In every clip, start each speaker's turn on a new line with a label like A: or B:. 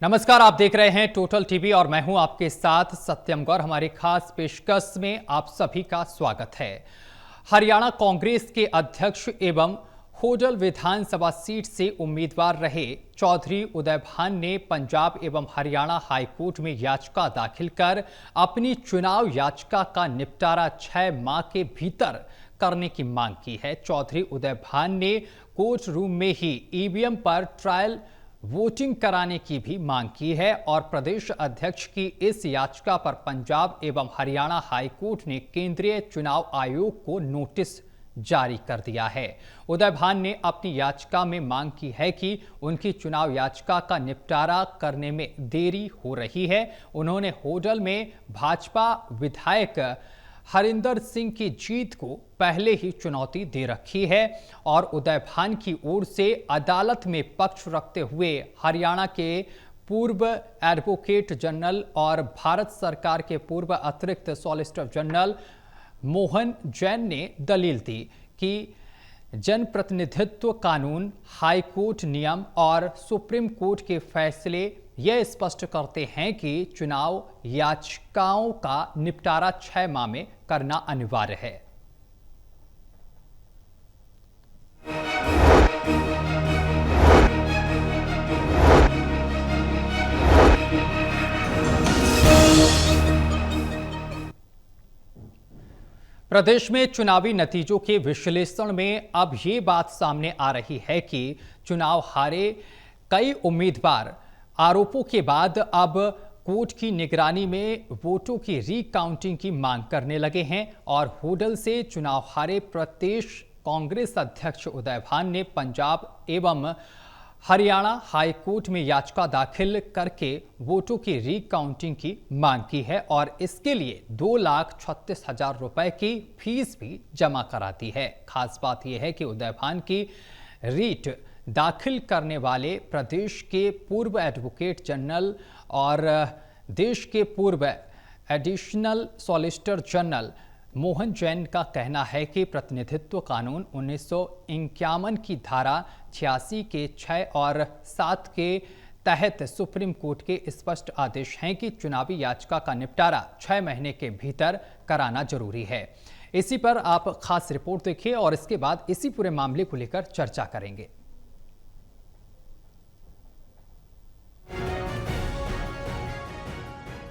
A: नमस्कार, आप देख रहे हैं टोटल टीवी और मैं हूं आपके साथ सत्यम गौर। हमारी खास पेशकश में आप सभी का स्वागत है। हरियाणा कांग्रेस के अध्यक्ष एवं होडल विधानसभा सीट से उम्मीदवार रहे चौधरी उदय भान ने पंजाब एवं हरियाणा हाईकोर्ट में याचिका दाखिल कर अपनी चुनाव याचिका का निपटारा 6 माह के भीतर करने की मांग की है। चौधरी उदय भान ने कोर्ट रूम में ही ईवीएम पर ट्रायल वोटिंग कराने की भी मांग की है और प्रदेश अध्यक्ष की इस याचिका पर पंजाब एवं हरियाणा हाईकोर्ट ने केंद्रीय चुनाव आयोग को नोटिस जारी कर दिया है। उदय भान ने अपनी याचिका में मांग की है कि उनकी चुनाव याचिका का निपटारा करने में देरी हो रही है। उन्होंने होडल में भाजपा विधायक हरिंदर सिंह की जीत को पहले ही चुनौती दे रखी है और उदय भान की ओर से अदालत में पक्ष रखते हुए हरियाणा के पूर्व एडवोकेट जनरल और भारत सरकार के पूर्व अतिरिक्त सॉलिसिटर जनरल मोहन जैन ने दलील दी कि जनप्रतिनिधित्व कानून, हाईकोर्ट नियम और सुप्रीम कोर्ट के फैसले यह स्पष्ट करते हैं कि चुनाव याचिकाओं का निपटारा 6 माह में करना अनिवार्य है। प्रदेश में चुनावी नतीजों के विश्लेषण में अब ये बात सामने आ रही है कि चुनाव हारे कई उम्मीदवार आरोपों के बाद अब कोर्ट की निगरानी में वोटों की रीकाउंटिंग की मांग करने लगे हैं और होडल से चुनाव हारे प्रदेश कांग्रेस अध्यक्ष उदय भान ने पंजाब एवं हरियाणा हाईकोर्ट में याचिका दाखिल करके वोटों की रीकाउंटिंग की मांग की है और इसके लिए 2,36,000 रुपए की फीस भी जमा करा दी है। खास बात यह है कि उदय भान की रीट दाखिल करने वाले प्रदेश के पूर्व एडवोकेट जनरल और देश के पूर्व additional solicitor general Mohan Jain का कहना है कि प्रतिनिधित्व कानून 1951 की धारा 86 के 6 और 7 के तहत सुप्रीम कोर्ट के स्पष्ट आदेश हैं कि चुनावी याचिका का निपटारा 6 महीने के भीतर कराना जरूरी है। इसी पर आप खास रिपोर्ट देखिए और इसके बाद इसी पूरे मामले को लेकर चर्चा करेंगे।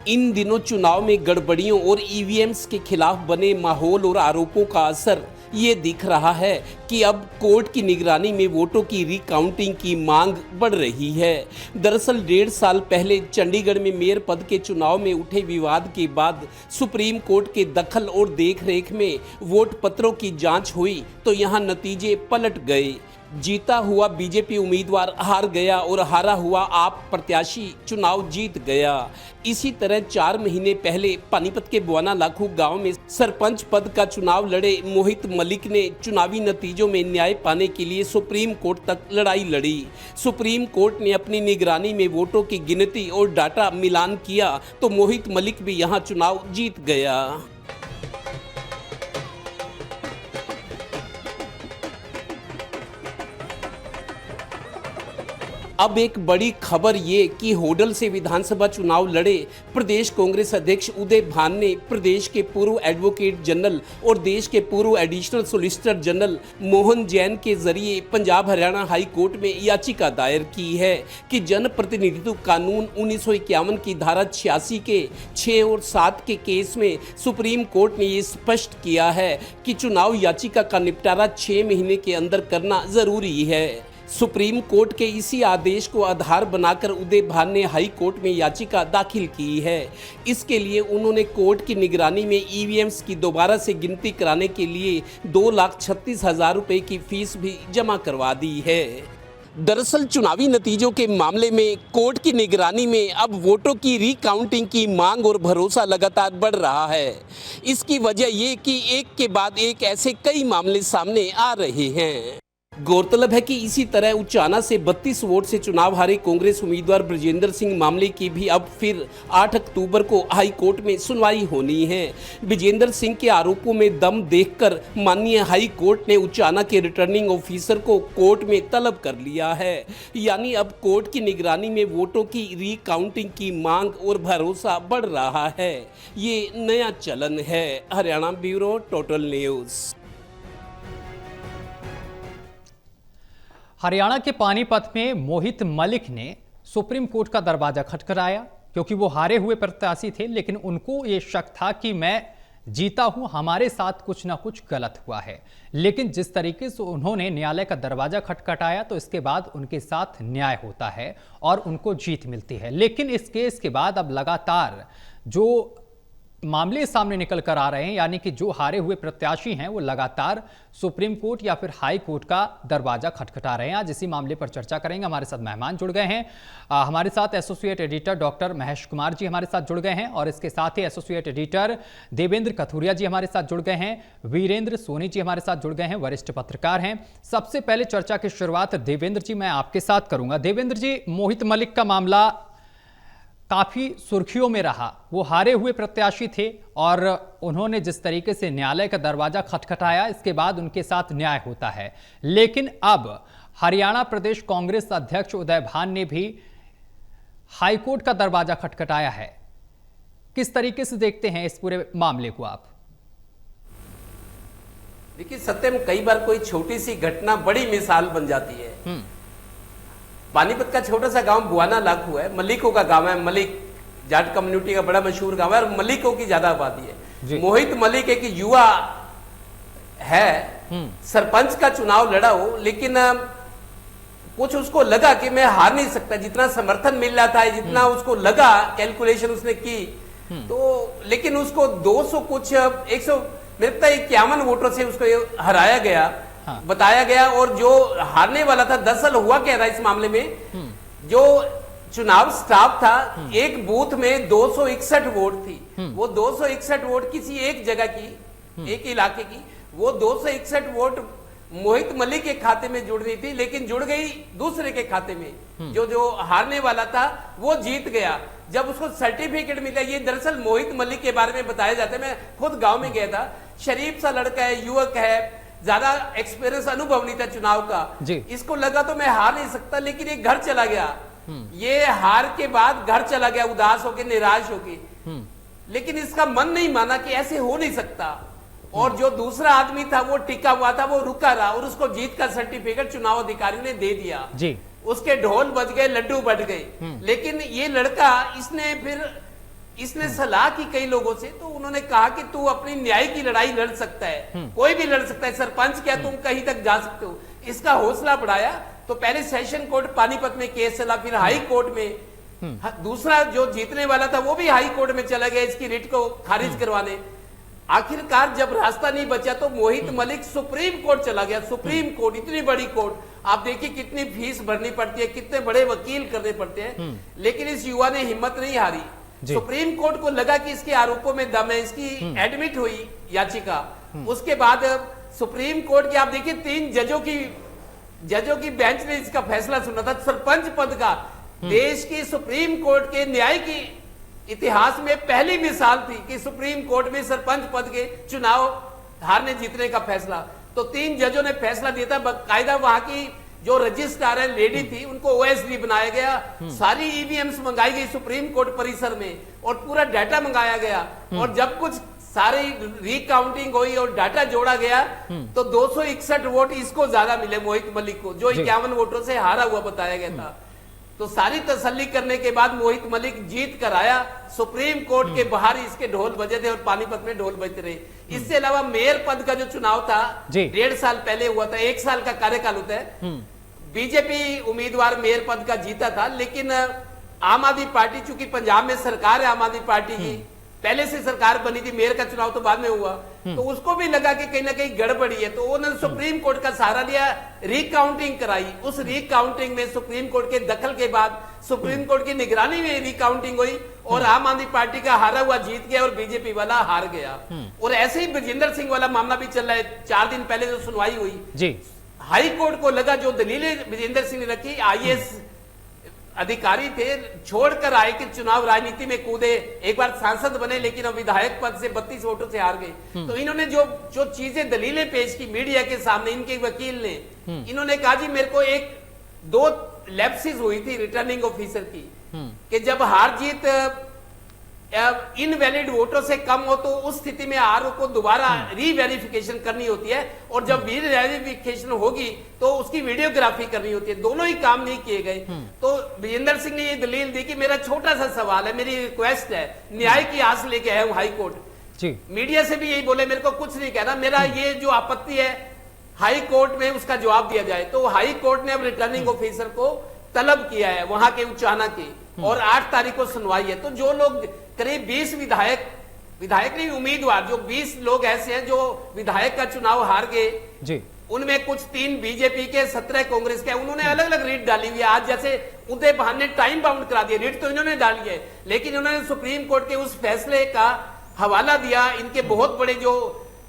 B: इन दिनों चुनाव में गड़बड़ियों और ईवीएम्स के खिलाफ बने माहौल और आरोपों का असर ये दिख रहा है कि अब कोर्ट की निगरानी में वोटों की रिकाउंटिंग की मांग बढ़ रही है। दरअसल 1.5 साल पहले चंडीगढ़ में मेयर पद के चुनाव में उठे विवाद के बाद सुप्रीम कोर्ट के दखल और देखरेख में वोट पत्रों की जांच हुई तो यहां नतीजे पलट गए। जीता हुआ बीजेपी उम्मीदवार हार गया और हारा हुआ आप प्रत्याशी चुनाव जीत गया। इसी तरह 4 महीने पहले पानीपत के बुआना लाखू गांव में सरपंच पद का चुनाव लड़े मोहित मलिक ने चुनावी नतीजों में न्याय पाने के लिए सुप्रीम कोर्ट तक लड़ाई लड़ी। सुप्रीम कोर्ट ने अपनी निगरानी में वोटों की गिनती और डाटा मिलान किया तो मोहित मलिक भी यहां चुनाव जीत गया। अब एक बड़ी खबर ये कि होडल से विधानसभा चुनाव लड़े प्रदेश कांग्रेस अध्यक्ष उदय भान ने प्रदेश के पूर्व एडवोकेट जनरल और देश के पूर्व additional solicitor general Mohan Jain के जरिए पंजाब हरियाणा हाई कोर्ट में याचिका दायर की है कि जनप्रतिनिधित्व कानून 1951 की धारा 86 के 6 और 7 के केस में सुप्रीम कोर्ट ने ये स्पष्ट किया है कि चुनाव याचिका का निपटारा 6 महीने के अंदर करना जरूरी है। सुप्रीम कोर्ट के इसी आदेश को आधार बनाकर उदय भान ने हाई कोर्ट में याचिका दाखिल की है। इसके लिए उन्होंने कोर्ट की निगरानी में ईवीएम्स की दोबारा से गिनती कराने के लिए 2,36,000 रुपए की फीस भी जमा करवा दी है। दरअसल चुनावी नतीजों के मामले में कोर्ट की निगरानी में अब वोटों की रिकाउंटिंग की मांग और भरोसा लगातार बढ़ रहा है। इसकी वजह ये कि एक के बाद एक ऐसे कई मामले सामने आ रहे हैं। गौरतलब है कि इसी तरह उचाना से 32 वोट से चुनाव हारे कांग्रेस उम्मीदवार ब्रजेंद्र सिंह मामले की भी अब फिर 8 अक्टूबर को हाई कोर्ट में सुनवाई होनी है। ब्रजेंद्र सिंह के आरोपों में दम देखकर माननीय हाई कोर्ट ने उचाना के रिटर्निंग ऑफिसर को कोर्ट में तलब कर लिया है। यानी अब कोर्ट की निगरानी में वोटों की रिकाउंटिंग की मांग और भरोसा बढ़ रहा है। ये नया चलन है। Haryana bureau total news.
A: Haryana के पानीपत में मोहित मलिक ने सुप्रीम कोर्ट का दरवाजा खटखटाया क्योंकि वो हारे हुए प्रत्याशी थे, लेकिन उनको ये शक था कि मैं जीता हूं, हमारे साथ कुछ ना कुछ गलत हुआ है। लेकिन जिस तरीके से उन्होंने न्यायालय का दरवाजा खटखटाया तो इसके बाद उनके साथ न्याय होता है और उनको जीत मिलती है। लेकिन इस केस के बाद अब लगातार जो मामले सामने निकल कर आ रहे हैं, यानी कि जो हारे हुए प्रत्याशी हैं वो लगातार सुप्रीम कोर्ट या फिर हाई कोर्ट का दरवाजा खटखटा रहे हैं। आज इसी मामले पर चर्चा करेंगे। हमारे साथ मेहमान जुड़ गए हैं। हमारे साथ associate editor doctor Mahesh Kumar ji हमारे साथ जुड़ गए हैं और इसके साथ ही एसोसिएट एडिटर देवेंद्र कथुरिया जी हमारे साथ जुड़ गए हैं। वीरेंद्र सोनी जी हमारे साथ जुड़ गए हैं, वरिष्ठ पत्रकार हैं। सबसे पहले चर्चा की शुरुआत देवेंद्र जी मैं आपके साथ करूंगा। देवेंद्र जी, मोहित मलिक का मामला काफी सुर्खियों में रहा। वो हारे हुए प्रत्याशी थे और उन्होंने जिस तरीके से न्यायालय का दरवाजा खटखटाया इसके बाद उनके साथ न्याय होता है। लेकिन अब हरियाणा प्रदेश कांग्रेस अध्यक्ष उदय भान ने भी हाईकोर्ट का दरवाजा खटखटाया है। किस तरीके से देखते हैं इस पूरे मामले को आप?
B: देखिए सत्यम, कई बार कोई छोटी सी घटना बड़ी मिसाल बन जाती है। पानीपत का छोटा सा गांव बुआना लाखू है, मलिकों का गांव है। मलिक जाट कम्युनिटी का बड़ा मशहूर गांव है और मलिकों की ज्यादा आबादी है। मोहित मलिक एक युवा है, सरपंच का चुनाव लड़ा हो, लेकिन कुछ उसको लगा कि मैं हार नहीं सकता। जितना समर्थन मिल रहा था, जितना उसको लगा, कैलकुलेशन उसने की तो, लेकिन उसको 200 कुछ 100 मेरे 51 वोटों से उसको हराया गया। हाँ। बताया गया। और जो हारने वाला था, दरअसल हुआ क्या था इस मामले में, जो चुनाव स्टाफ था, एक बूथ में 261 वोट थी। वो 261 वोट किसी एक जगह की, एक इलाके की, वो 261 वोट मोहित मलिक के खाते में जुड़नी थी, लेकिन जुड़ गई दूसरे के खाते में। जो हारने वाला था वो जीत गया। जब उसको सर्टिफिकेट मिला, ये दरअसल मोहित मलिक के बारे में बताया जाता है। मैं खुद गांव में गया था। शरीफ सा लड़का है, युवक है, ज्यादा एक्सपीरियंस अनुभव नहीं था चुनाव का। इसको लगा तो मैं हार नहीं सकता, लेकिन ये घर चला गया। ये हार के बाद घर चला गया, उदास होके, निराश होके। लेकिन इसका मन नहीं माना कि ऐसे हो नहीं सकता। और जो दूसरा आदमी था वो टिका हुआ था, वो रुका रहा और उसको जीत का सर्टिफिकेट चुनाव अधिकारियों ने दे दिया। उसके ढोल बज गए, लड्डू बट गए। लेकिन ये लड़का, इसने सलाह की कई लोगों से, तो उन्होंने कहा कि तू अपनी न्याय की लड़ाई लड़ सकता है, कोई भी लड़ सकता है, सरपंच क्या तुम कहीं तक जा सकते हो। इसका हौसला बढ़ाया तो पहले सेशन कोर्ट पानीपत में केस चला, फिर हाई कोर्ट में। दूसरा जो जीतने वाला था वो भी हाई कोर्ट में चला गया इसकी रिट को खारिज करवाने। आखिरकार जब रास्ता नहीं बचा तो मोहित मलिक सुप्रीम कोर्ट चला गया। सुप्रीम कोर्ट, इतनी बड़ी कोर्ट, आप देखिए कितनी फीस भरनी पड़ती है, कितने बड़े वकील करने पड़ते हैं। लेकिन इस युवा ने हिम्मत नहीं हारी। सुप्रीम कोर्ट को लगा कि इसके आरोपों में दम है, इसकी एडमिट हुई याचिका। उसके बाद सुप्रीम कोर्ट के, आप देखिए 3 जजों की बेंच ने इसका फैसला सुना था। सरपंच पद का देश की सुप्रीम कोर्ट के न्याय की इतिहास में पहली मिसाल थी कि सुप्रीम कोर्ट में सरपंच पद के चुनाव हारने जीतने का फैसला। तो 3 जजों ने फैसला दिया था। बाकायदा वहां की जो रजिस्ट्रार है, लेडी थी, उनको ओएसडी बनाया गया। सारी ईवीएम्स मंगाई गई सुप्रीम कोर्ट परिसर में और पूरा डाटा मंगाया गया। और जब कुछ सारी रिकाउंटिंग हुई और डाटा जोड़ा गया तो 261 वोट इसको ज्यादा मिले, मोहित मलिक को, जो 51 वोटों से हारा हुआ बताया गया था। तो सारी तसल्ली करने के बाद मोहित मलिक जीत कर आया। सुप्रीम कोर्ट के बाहर इसके ढोल बजे थे और पानीपत में ढोल बजते रहे। इससे अलावा मेयर पद का जो चुनाव था 1.5 साल पहले हुआ था, 1 साल का कार्यकाल होता है। बीजेपी उम्मीदवार मेयर पद का जीता था, लेकिन आम आदमी पार्टी, चूंकि पंजाब में सरकार है आम आदमी पार्टी की, पहले से सरकार बनी थी, मेयर का चुनाव तो बाद में हुआ, तो उसको भी लगा कि कहीं ना कहीं गड़बड़ी है। तो उन्होंने सुप्रीम कोर्ट का सहारा लिया, रिकाउंटिंग कराई। उस रिकाउंटिंग में सुप्रीम कोर्ट के दखल के बाद सुप्रीम कोर्ट की निगरानी में रिकाउंटिंग हुई और आम आदमी पार्टी का हारा हुआ जीत गया और बीजेपी वाला हार गया। और ऐसे ही ब्रजेंद्र सिंह वाला मामला भी चल रहा है। 4 दिन पहले जो सुनवाई हुई, हाई कोर्ट को लगा जो दलीलें विजेंद्र सिंह ने रखी, आईएएस अधिकारी थे, छोड़कर आए कि चुनाव राजनीति में कूदे, एक बार सांसद बने लेकिन अब विधायक पद से 32 वोटों से हार गए। तो इन्होंने जो चीजें दलीलें पेश की मीडिया के सामने, इनके वकील ने इन्होंने कहा जी मेरे को एक दो लैप्सिस हुई थी रिटर्निंग ऑफिसर की, कि जब हार जीत इनवैलिड वोटों से कम हो तो उस स्थिति में आरओ को दोबारा रीवेरिफिकेशन करनी होती है, और जब रीवेरिफिकेशन होगी तो उसकी वीडियोग्राफी करनी होती है। दोनों ही काम नहीं किए गए। तो विजेंद्र सिंह ने ये दलील दी कि मेरा छोटा सा सवाल है, मेरी रिक्वेस्ट है, न्याय की आस लेके आया हूं हाई कोर्ट। मीडिया से भी यही बोले, मेरे को कुछ नहीं कहना, मेरा ये जो आपत्ति है हाई कोर्ट में उसका जवाब दिया जाए। तो हाई कोर्ट ने अब रिटर्निंग ऑफिसर को तलब किया है वहां के उचाना के, और 8 तारीख को सुनवाई है। तो जो लोग करीब 20 विधायक नहीं उम्मीदवार, जो 20 लोग ऐसे हैं जो विधायक का चुनाव हार गए, उनमें कुछ 3 बीजेपी के, 17 कांग्रेस के, उन्होंने अलग अलग रीट डाली हुई है। आज जैसे उदय भान ने टाइम बाउंड करा दिया, रीट तो इन्होंने डाली है, लेकिन उन्होंने सुप्रीम कोर्ट के उस फैसले का हवाला दिया। इनके बहुत बड़े जो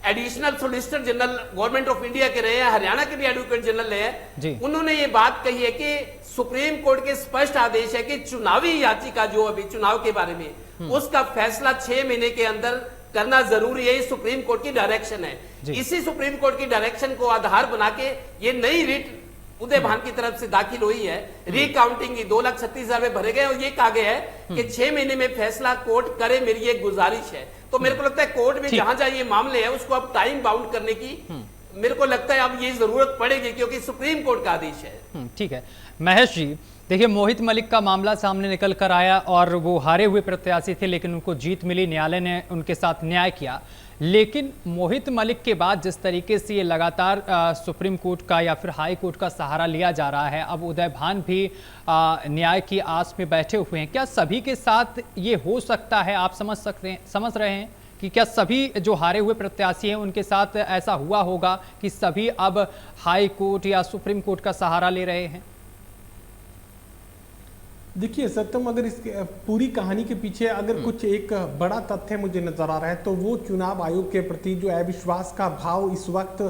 B: additional solicitor general government of India के रहे हैं, हरियाणा के भी एडवोकेट जनरल है, उन्होंने ये बात कही है कि सुप्रीम कोर्ट के स्पष्ट आदेश है कि चुनावी याचिका जो अभी चुनाव के बारे में उसका फैसला 6 महीने के अंदर करना जरूरी है। ये सुप्रीम कोर्ट की डायरेक्शन है। इसी सुप्रीम कोर्ट की डायरेक्शन को आधार बना के ये नई रिट उदय भान की तरफ से दाखिल हुई है। रिकाउंटिंग की 2,36,000 में भरे गए, और ये कहा गया है कि 6 महीने में फैसला कोर्ट करे, मेरी ये गुजारिश है। तो मेरे को लगता है कोर्ट में जहां जहां ये मामले है उसको अब टाइम बाउंड करने की मेरे को लगता है अब ये जरूरत पड़ेगी, क्योंकि सुप्रीम कोर्ट का आदेश है।
A: ठीक है महेश जी, देखिए मोहित मलिक का मामला सामने निकल कर आया और वो हारे हुए प्रत्याशी थे, लेकिन उनको जीत मिली, न्यायालय ने उनके साथ न्याय किया। लेकिन मोहित मलिक के बाद जिस तरीके से ये लगातार सुप्रीम कोर्ट का या फिर हाई कोर्ट का सहारा लिया जा रहा है, अब उदय भान भी न्याय की आस में बैठे हुए हैं। क्या सभी के साथ ये हो सकता है? आप समझ रहे हैं कि क्या सभी जो हारे हुए प्रत्याशी हैं उनके साथ ऐसा हुआ होगा कि सभी अब हाई कोर्ट या सुप्रीम कोर्ट का सहारा ले रहे हैं?
C: देखिए सत्यम, अगर इस पूरी कहानी के पीछे अगर कुछ एक बड़ा तथ्य मुझे नजर आ रहा है तो वो चुनाव आयोग के प्रति जो अविश्वास का भाव इस वक्त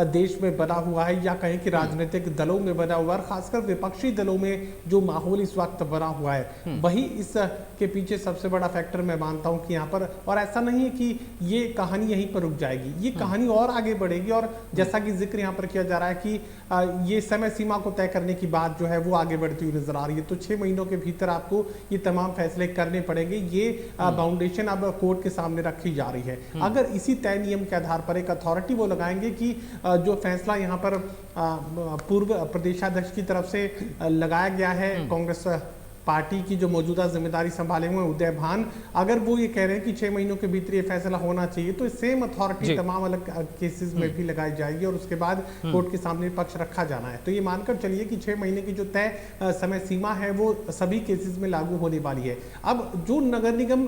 C: देश में बना हुआ है, या कहें कि राजनीतिक दलों में बना हुआ है, खासकर विपक्षी दलों में जो माहौल इस वक्त बना हुआ है, वही इस के पीछे सबसे बड़ा फैक्टर मैं मानता हूं कि यहाँ पर। और ऐसा नहीं है कि ये कहानी यहीं पर रुक जाएगी, ये कहानी और आगे बढ़ेगी। और जैसा कि जिक्र यहाँ पर किया जा रहा है कि ये समय सीमा को तय करने की बात जो है वो आगे बढ़ती हुई नजर आ रही है। तो 6 महीनों के भीतर आपको ये तमाम फैसले करने पड़ेंगे। ये बाउंडेशन अब कोर्ट के सामने रखी जा रही है। अगर इसी तय नियम के आधार पर एक अथॉरिटी वो लगाएंगे कि जो फैसला यहाँ पर पूर्व प्रदेशाध्यक्ष की तरफ से लगाया गया है, कांग्रेस पार्टी की जो मौजूदा जिम्मेदारी संभाले हुए उदय भान, अगर वो ये कह रहे हैं कि 6 महीनों के भीतर ये फैसला होना चाहिए, तो सेम अथॉरिटी तमाम अलग केसेस में भी लगाई जाएगी और उसके बाद कोर्ट के सामने पक्ष रखा जाना है। तो ये मानकर चलिए कि 6 महीने की जो तय समय सीमा है वो सभी केसेस में लागू होने वाली है। अब जो नगर निगम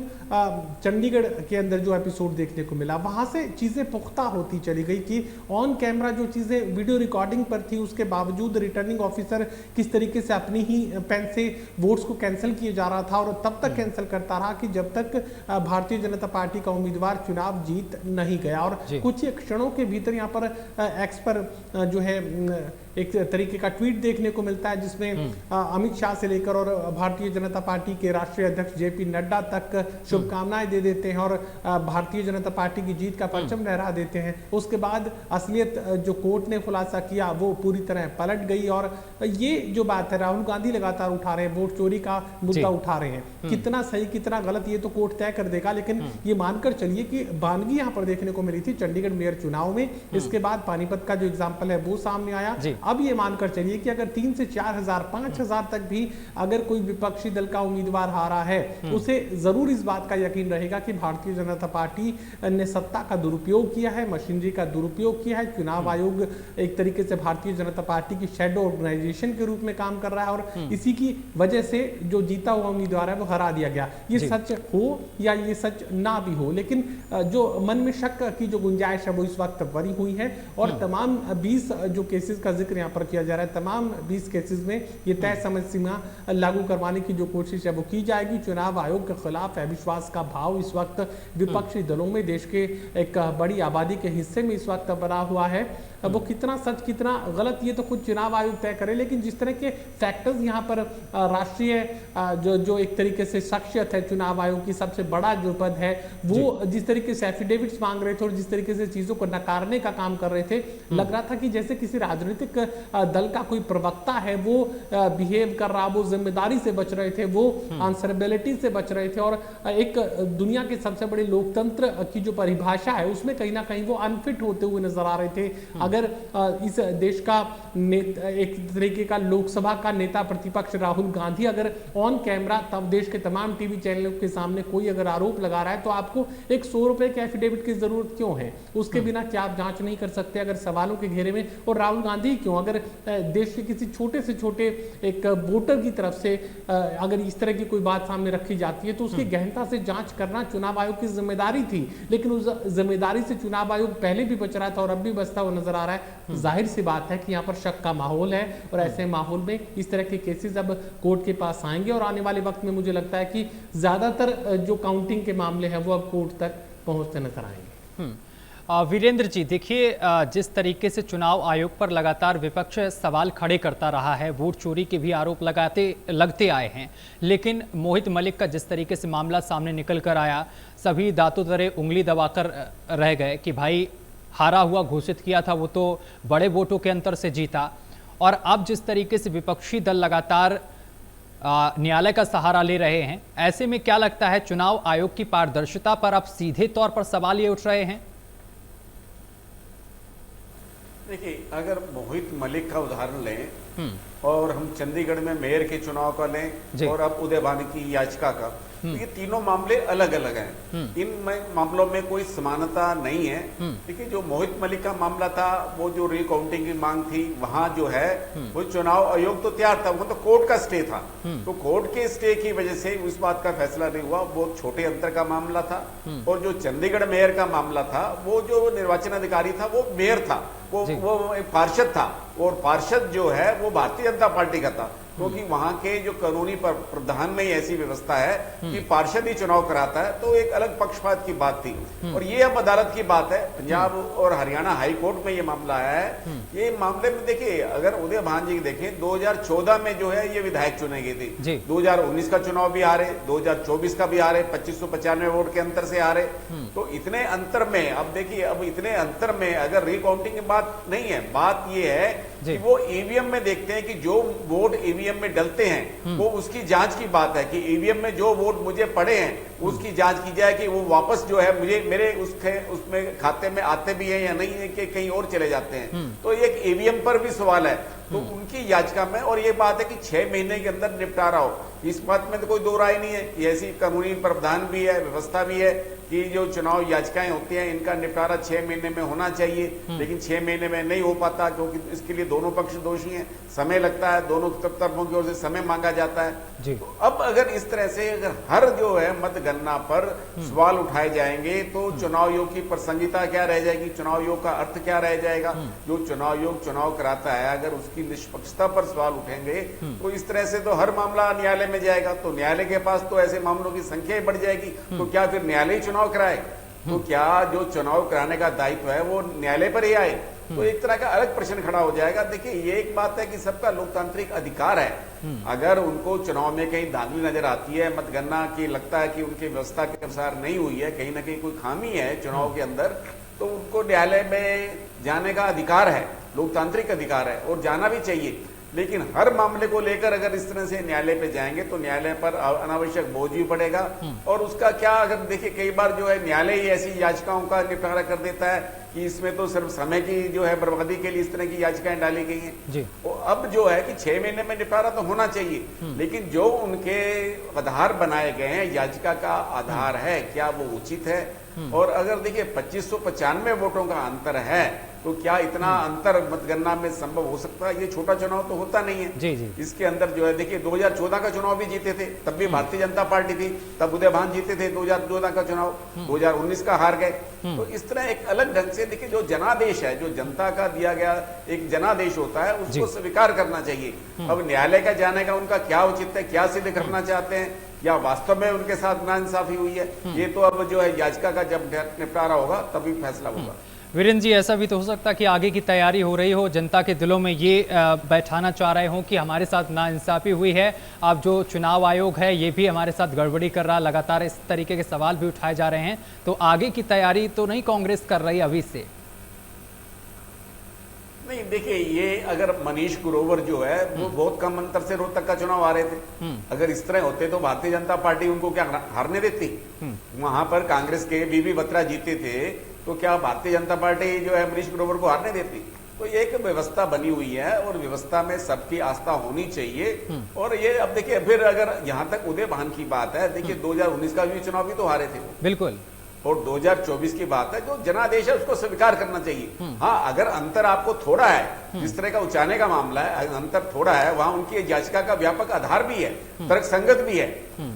C: चंडीगढ़ के अंदर जो एपिसोड देखने को मिला, वहां से चीजें पुख्ता होती चली गई कि ऑन कैमरा जो चीजें वीडियो रिकॉर्डिंग पर थी, उसके बावजूद रिटर्निंग ऑफिसर किस तरीके से अपनी ही पेन से वोट्स को कैंसिल किया जा रहा था, और तब तक कैंसिल करता रहा कि जब तक भारतीय जनता पार्टी का उम्मीदवार चुनाव जीत नहीं गया। और कुछ ही क्षणों के भीतर यहाँ पर एक्स पर जो है एक तरीके का ट्वीट देखने को मिलता है, जिसमें अमित शाह से लेकर और भारतीय जनता पार्टी के राष्ट्रीय अध्यक्ष जेपी नड्डा तक शुभकामनाएं दे देते हैं और भारतीय जनता पार्टी की जीत का परचम लहरा देते हैं। उसके बाद असलियत जो कोर्ट ने खुलासा किया वो पूरी तरह पलट गई। और ये जो बात है, राहुल गांधी लगातार उठा रहे हैं, वोट चोरी का मुद्दा उठा रहे हैं, कितना सही कितना गलत ये तो कोर्ट तय कर देगा। लेकिन ये मानकर चलिए कि बानगी यहाँ पर देखने को मिली थी चंडीगढ़ मेयर चुनाव में, इसके बाद पानीपत का जो एग्जाम्पल है वो सामने आया। अब ये मानकर चलिए कि अगर 3 से 4,000 5,000 तक भी अगर कोई विपक्षी दल का उम्मीदवार हारा है, उसे जरूर इस बात का यकीन रहेगा कि भारतीय जनता पार्टी ने सत्ता का दुरुपयोग किया है, मशीनरी का दुरुपयोग किया है। चुनाव आयोग एक तरीके से भारतीय जनता पार्टी की शैडो ऑर्गेनाइजेशन के रूप में काम कर रहा है और इसी की वजह से जो जीता हुआ उम्मीदवार है वो हरा दिया गया। ये सच हो या ये सच ना भी हो, लेकिन जो मन में शक की जो गुंजाइश है वो इस वक्त बनी हुई है। और तमाम 20 जो केसेस का जिक्र यहाँ पर किया जा रहा है, तमाम 20 केसेस में ये तय समय सीमा लागू करवाने की जो कोशिश है वो की जाएगी। चुनाव आयोग के खिलाफ अविश्वास का भाव इस वक्त विपक्षी दलों में, देश के एक बड़ी आबादी के हिस्से में इस वक्त बना हुआ है। वो कितना सच कितना गलत ये तो खुद चुनाव आयोग तय करे, लेकिन जिस तरह के फैक्टर्स यहाँ पर राष्ट्रीय जो एक तरीके से शख्सियत है चुनाव आयोग की, सबसे बड़ा जो पद है, वो जिस तरीके से एफिडेविट्स मांग रहे थे और जिस तरीके से चीजों को नकारने का काम कर रहे थे, लग रहा था कि जैसे किसी राजनीतिक दल का कोई प्रवक्ता है वो बिहेव कर रहा, वो जिम्मेदारी से बच रहे थे, वो आंसरेबिलिटी से बच रहे थे। और एक दुनिया के सबसे बड़े लोकतंत्र की जो परिभाषा है उसमें कहीं ना कहीं वो अनफिट होते हुए नजर आ रहे थे। अगर इस देश का एक तरीके का लोकसभा का नेता प्रतिपक्ष राहुल गांधी अगर ऑन कैमरा तब देश के तमाम टीवी चैनलों के सामने कोई अगर आरोप लगा रहा है तो आपको एक 100 रुपए के एफिडेविट की जरूरत क्यों है? उसके बिना क्या आप जांच नहीं कर सकते अगर सवालों के घेरे में? और राहुल गांधी क्यों, अगर देश के किसी छोटे से छोटे एक वोटर की तरफ से अगर इस तरह की कोई बात सामने रखी जाती है तो उसकी गहनता से जांच करना चुनाव आयोग की जिम्मेदारी थी। लेकिन उस जिम्मेदारी से चुनाव आयोग पहले भी बच रहा था और अब भी बचता हुआ नजर आ रहा है। जाहिर सी बात है कि यहाँ पर शक का माहौल है और ऐसे माहौल में इस तरह के केसेस अब कोर्ट के पास आएंगे और आने वाले वक्त में मुझे लगता है कि ज्यादातर जो काउंटिंग के मामले हैं वो अब कोर्ट तक पहुंचते नजर आएंगे।
A: वीरेंद्र जी, देखिए जिस तरीके से चुनाव आयोग पर लगातार विपक्ष सवाल खड़े करता रहा है, वोट चोरी के भी आरोप लगते आए हैं, लेकिन मोहित मलिक का जिस तरीके से मामला सामने निकल कर आया, सभी दांतों तले उंगली दबाकर रह गए कि भाई हारा हुआ घोषित किया था, वो तो बड़े वोटों के अंतर से जीता। और अब जिस तरीके से विपक्षी दल लगातार न्यायालय का सहारा ले रहे हैं, ऐसे में क्या लगता है चुनाव आयोग की पारदर्शिता पर अब सीधे तौर पर सवाल ये उठ रहे हैं?
D: देखिए, अगर मोहित मलिक का उदाहरण लें और हम चंडीगढ़ में मेयर के चुनाव का लें और अब उदय भानु की याचिका का, तो ये तीनों मामले अलग अलग हैं। इन मामलों में कोई समानता नहीं है। देखिए, जो मोहित मलिक का मामला था, वो जो रिकाउंटिंग की मांग थी, वहां जो है वो चुनाव आयोग तो तैयार था, वो तो कोर्ट का स्टे था। तो कोर्ट के स्टे की वजह से उस बात का फैसला नहीं हुआ। वो छोटे अंतर का मामला था। और जो चंडीगढ़ मेयर का मामला था, वो जो निर्वाचन अधिकारी था वो मेयर था, वो एक पार्षद था। और पार्षद जो है वो भारतीय जनता पार्टी का था, क्योंकि वहां के जो कानूनी प्रावधान में ही ऐसी व्यवस्था है कि पार्षद ही चुनाव कराता है। तो एक अलग पक्षपात की बात थी। और ये अब अदालत की बात है। पंजाब और हरियाणा हाई कोर्ट में ये मामला आया है। ये मामले में देखिए, अगर उदय भानु जी देखें, 2014 में जो है ये विधायक चुने गए थे, 2019 का चुनाव भी हारे, 2024 का भी हारे, 2595 वोट के अंतर से हारे। तो इतने अंतर में अब देखिए, अब इतने अंतर में अगर रिकाउंटिंग की बात नहीं है, बात ये है कि वो ईवीएम में देखते हैं कि जो वोट ईवीएम में डलते हैं वो उसकी जांच की बात है कि ईवीएम में जो वोट मुझे पड़े हैं उसकी जांच की जाए कि वो वापस जो है मुझे मेरे उसमें खाते में आते भी हैं या नहीं है कि कहीं और चले जाते हैं। तो एक ईवीएम पर भी सवाल है। तो उनकी याचिका में, और ये बात है कि 6 महीने के अंदर निपटारा हो, इस बात में तो कोई दो राय नहीं है। ये ऐसी कानूनी प्रावधान भी है, व्यवस्था भी है कि जो चुनाव याचिकाएं होती हैं इनका निपटारा 6 महीने में होना चाहिए। लेकिन 6 महीने में नहीं हो पाता, क्योंकि इसके लिए दोनों पक्ष दोषी हैं, समय लगता है, दोनों तरफों की ओर से समय मांगा जाता है। तो अब अगर इस तरह से अगर हर जो है मतगणना पर सवाल उठाए जाएंगे तो चुनाव आयोग की प्रासंगिकता क्या रह जाएगी, चुनाव आयोग का अर्थ क्या रह जाएगा? जो चुनाव आयोग चुनाव कराता है, अगर उसकी निष्पक्षता पर सवाल उठेंगे तो इस तरह से तो हर मामला न्यायालय में जाएगा। तो न्यायालय के पास तो ऐसे मामलों की संख्या बढ़ जाएगी। तो क्या फिर न्यायालय चुनाव कराए? तो क्या जो चुनाव कराने का दायित्व है वो न्यायालय पर ही आए? तो एक तरह का अलग प्रश्न खड़ा हो जाएगा। देखिए, ये एक बात है कि सबका लोकतांत्रिक अधिकार है। अगर उनको चुनाव में कहीं धांधली नजर आती है, मतगणना की लगता है कि उनकी व्यवस्था के अनुसार नहीं हुई है, कहीं ना कहीं कोई खामी है चुनाव के अंदर, तो उनको न्यायालय में जाने का अधिकार है, लोकतांत्रिक अधिकार है और जाना भी चाहिए। लेकिन हर मामले को लेकर अगर इस तरह से न्यायालय पे जाएंगे तो न्यायालय पर अनावश्यक बोझ भी पड़ेगा। और उसका क्या, अगर देखिए कई बार जो है न्यायालय ही ऐसी याचिकाओं का निपटारा कर देता है कि इसमें तो सिर्फ समय की जो है बर्बादी के लिए इस तरह की याचिकाएं डाली गई हैं।
A: जी।
D: और अब जो है कि 6 महीने में निपटारा तो होना चाहिए, लेकिन जो उनके आधार बनाए गए हैं, याचिका का आधार है, क्या वो उचित है? और अगर देखिए 2595 वोटों का अंतर है तो क्या इतना अंतर मतगणना में संभव हो सकता है? ये छोटा चुनाव तो होता नहीं है।
A: जी जी।
D: इसके अंदर जो है देखिए 2014 का चुनाव भी जीते थे, तब भी भारतीय जनता पार्टी थी, तब उदय भान जीते थे 2014 का चुनाव, 2019 का हार गए। तो इस तरह एक अलग ढंग से देखिए जो जनादेश है, जो जनता का दिया गया एक जनादेश होता है, उसको स्वीकार करना चाहिए। अब न्यायालय का जाने का उनका क्या उचित है, क्या सिद्ध करना चाहते हैं, या वास्तव में उनके साथ नाइंसाफी हुई है, ये तो अब जो है याचिका का जब निपटारा होगा तभी फैसला होगा।
A: वीरेंद्र जी, ऐसा भी तो हो सकता है कि आगे की तैयारी हो रही हो, जनता के दिलों में ये बैठाना चाह रहे हो कि हमारे साथ नाइंसाफी हुई है, अब जो चुनाव आयोग है ये भी हमारे साथ गड़बड़ी कर रहा है, लगातार इस तरीके के सवाल भी उठाए जा रहे हैं। तो आगे की तैयारी तो नहीं कांग्रेस कर रही अभी से?
D: नहीं, देखिए ये अगर मनीष ग्रोवर जो है वो बहुत कम अंतर से रोहतक का चुनाव आ रहे थे, अगर इस तरह होते तो भारतीय जनता पार्टी उनको क्या हारने देती? वहां पर कांग्रेस के बीबी बत्रा जीते थे, तो क्या भारतीय जनता पार्टी जो है मनीष ग्रोवर को हारने देती? तो ये एक व्यवस्था बनी हुई है और व्यवस्था में सबकी आस्था होनी चाहिए। और ये अब देखिए फिर अगर यहाँ तक उदय भान की बात है, देखिए 2019 का भी चुनाव भी तो हारे थे वो।
A: बिल्कुल।
D: और 2024 की बात है, जो जनादेश है उसको स्वीकार करना चाहिए। हाँ, अगर अंतर आपको थोड़ा है, जिस तरह का उचाने का मामला है, अंतर थोड़ा है, वहां उनकी याचिका का व्यापक आधार भी है, तर्कसंगत भी है।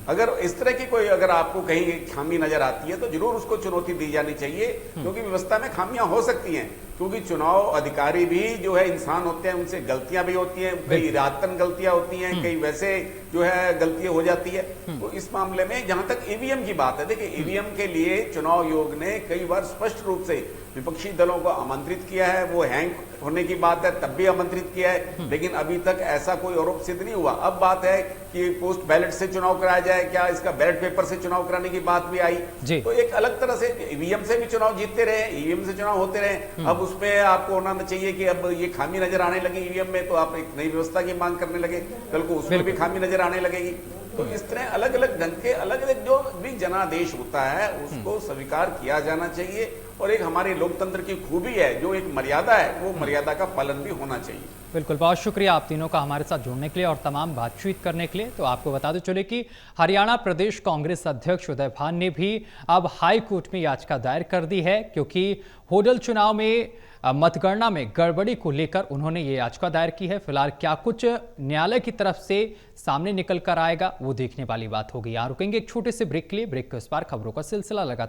D: अगर इस तरह की कोई अगर आपको कहीं खामी नजर आती है तो जरूर उसको चुनौती दी जानी चाहिए, क्योंकि व्यवस्था में खामियां हो सकती हैं, क्योंकि चुनाव अधिकारी भी जो है इंसान होते हैं, उनसे गलतियां भी होती हैं, कई इरादतन गलतियां होती हैं, कई वैसे जो है गलतियां हो जाती है। तो इस मामले में जहां तक ईवीएम की बात है, देखिए ईवीएम के लिए चुनाव आयोग ने कई बार स्पष्ट रूप से विपक्षी दलों को आमंत्रित किया है, वो हैंग होने की बात है तब भी आमंत्रित किया है, लेकिन अभी तक ऐसा कोई आरोप सिद्ध नहीं हुआ। अब बात है कि पोस्ट बैलेट से चुनाव कराया जाए, क्या इसका बैलेट पेपर से चुनाव कराने की बात भी आई। तो एक अलग तरह से ईवीएम से भी चुनाव जीतते रहे, ईवीएम से चुनाव होते रहे। अब उसमें आपको होना चाहिए कि अब ये खामी नजर आने लगी ईवीएम में, तो आप एक नई व्यवस्था की मांग करने लगे, कल को उसमें भी खामी नजर आने लगेगी। तो इस तरह अलग अलग ढंग के अलग अलग जो भी जनादेश होता है उसको स्वीकार किया जाना चाहिए। और एक हमारे लोकतंत्र की खूबी है, जो एक मर्यादा है, वो मर्यादा का पालन भी होना चाहिए।
A: बिल्कुल, बहुत शुक्रिया आप तीनों का हमारे साथ जुड़ने के लिए और तमाम बातचीत करने के लिए। तो आपको बताते चले कि हरियाणा प्रदेश कांग्रेस अध्यक्ष उदय भान ने भी अब हाई कोर्ट में याचिका दायर कर दी है, क्योंकि होडल चुनाव में मतगणना में गड़बड़ी को लेकर उन्होंने ये याचिका दायर की है। फिलहाल क्या कुछ न्यायालय की तरफ से सामने निकल कर आएगा वो देखने वाली बात होगी। यहाँ रुकेंगे एक छोटे से ब्रेक के लिए। ब्रेक के उस पार खबरों का सिलसिला लगा